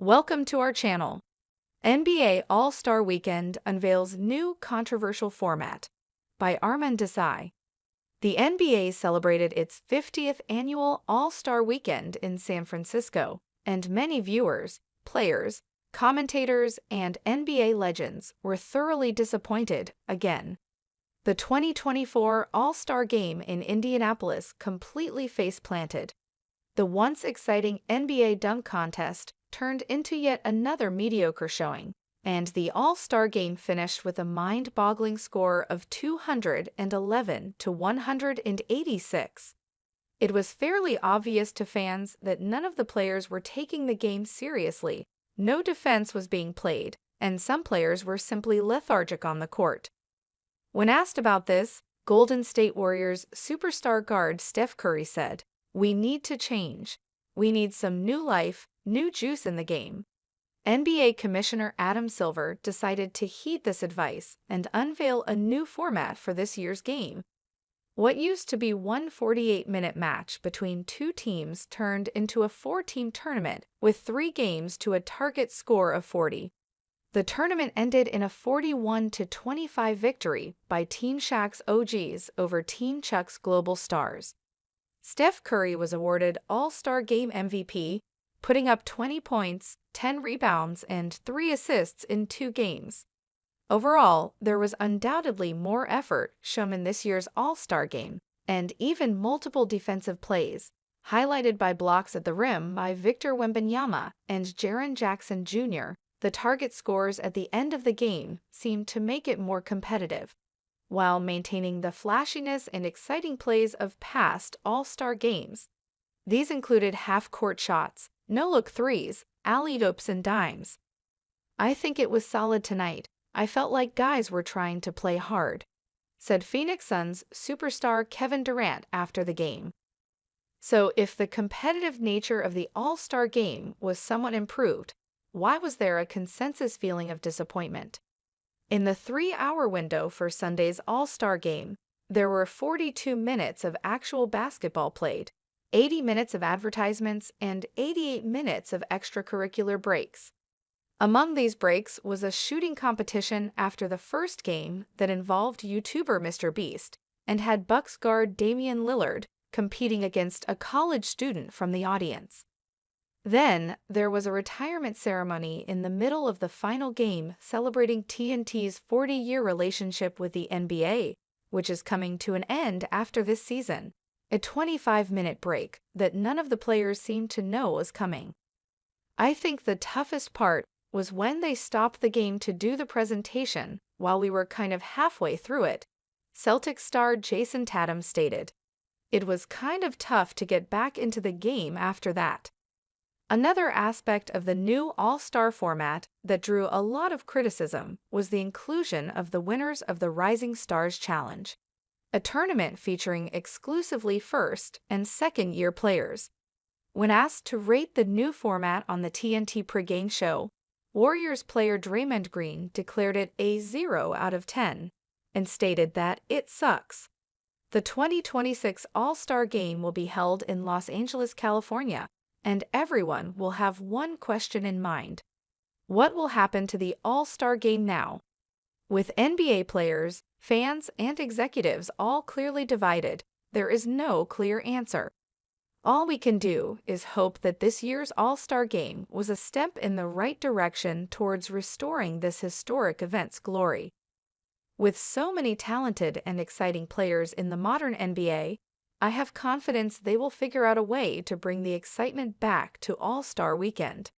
Welcome to our channel. NBA All-Star Weekend unveils new controversial format by Armand Desai. The NBA celebrated its 50th annual All-Star Weekend in San Francisco, and many viewers, players, commentators, and NBA legends were thoroughly disappointed again. The 2024 All-Star Game in Indianapolis completely face-planted. The once exciting NBA dunk contest turned into yet another mediocre showing, and the All-Star Game finished with a mind-boggling score of 211 to 186. It was fairly obvious to fans that none of the players were taking the game seriously. No defense was being played, and some players were simply lethargic on the court. When asked about this, Golden State Warriors superstar guard Steph Curry said, "We need to change. We need some new life, new juice in the game." NBA Commissioner Adam Silver decided to heed this advice and unveil a new format for this year's game. What used to be one 48-minute match between two teams turned into a four-team tournament with 3 games to a target score of 40. The tournament ended in a 41-25 victory by Team Shaq's OGs over Team Chuck's global stars. Steph Curry was awarded All-Star Game MVP, putting up 20 points, 10 rebounds, and 3 assists in 2 games. Overall, there was undoubtedly more effort shown in this year's All-Star Game, and even multiple defensive plays, highlighted by blocks at the rim by Victor Wembanyama and Jaren Jackson Jr. The target scores at the end of the game seemed to make it more competitive, while maintaining the flashiness and exciting plays of past All-Star games. These included half-court shots, no-look threes, alley-oops, and dimes. "I think it was solid tonight. I felt like guys were trying to play hard," said Phoenix Suns superstar Kevin Durant after the game. So if the competitive nature of the All-Star Game was somewhat improved, why was there a consensus feeling of disappointment? In the 3-hour window for Sunday's All-Star Game, there were 42 minutes of actual basketball played, 80 minutes of advertisements, and 88 minutes of extracurricular breaks. Among these breaks was a shooting competition after the first game that involved YouTuber Mr. Beast and had Bucks guard Damian Lillard competing against a college student from the audience. Then, there was a retirement ceremony in the middle of the final game celebrating TNT's 40-year relationship with the NBA, which is coming to an end after this season. A 25-minute break that none of the players seemed to know was coming. I think the toughest part was when they stopped the game to do the presentation while we were kind of halfway through it, Celtics star Jason Tatum stated. "It was kind of tough to get back into the game after that." Another aspect of the new All-Star format that drew a lot of criticism was the inclusion of the winners of the Rising Stars Challenge, a tournament featuring exclusively first- and second-year players. When asked to rate the new format on the TNT pregame show, Warriors player Draymond Green declared it a 0 out of 10 and stated that it sucks. The 2026 All-Star Game will be held in Los Angeles, California, and everyone will have one question in mind. What will happen to the All-Star Game now? With NBA players, fans, and executives all clearly divided, there is no clear answer. All we can do is hope that this year's All-Star Game was a step in the right direction towards restoring this historic event's glory. With so many talented and exciting players in the modern NBA, I have confidence they will figure out a way to bring the excitement back to All-Star Weekend.